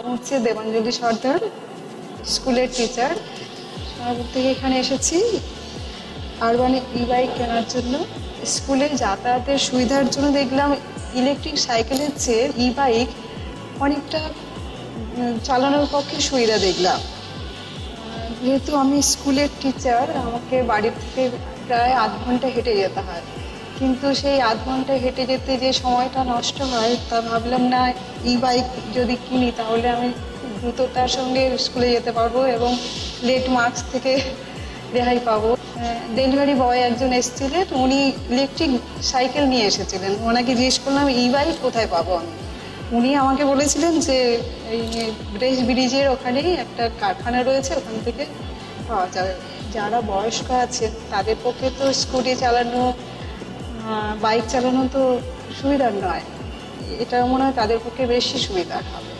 নাম হচ্ছে দেবাঞ্জলি সর্দার, স্কুলের টিচার। সোনারপুর থেকে এখানে এসেছি আরবানে ই-বাইক কেনার জন্য। স্কুলে যাতায়াতের সুবিধার জন্য দেখলাম ইলেকট্রিক সাইকেলের চেয়ে ই-বাইক অনেকটা চালানোর পক্ষে সুবিধা দেখলাম। যেহেতু আমি স্কুলের টিচার, আমাকে বাড়ি থেকে প্রায় আধ ঘন্টা হেঁটে যেতে হয়, কিন্তু সেই আধ ঘন্টা হেঁটে যেতে যে সময়টা নষ্ট হয়, তা ভাবলাম না ই-বাইক যদি কিনি তাহলে আমি দ্রুততার সঙ্গে স্কুলে যেতে পারবো এবং লেট মার্কস থেকে রেহাই পাবো। ডেলিভারি বয় একজন এসেছিলেন, উনি ইলেকট্রিক সাইকেল নিয়ে এসেছিলেন। ওনাকে জিজ্ঞেস করলাম ই-বাইক কোথায় পাবো আমি। উনি আমাকে বলেছিলেন যে এই ব্রেস ব্রিজের ওখানেই একটা কারখানা রয়েছে, ওখান থেকে পাওয়া যাবে। যারা বয়স্ক আছে তাদের পক্ষে তো স্কুটি চালানো, বাইক চালানো তো সুবিধার নয়, এটা মনে হয় তাদের পক্ষে বেশি সুবিধার হবে।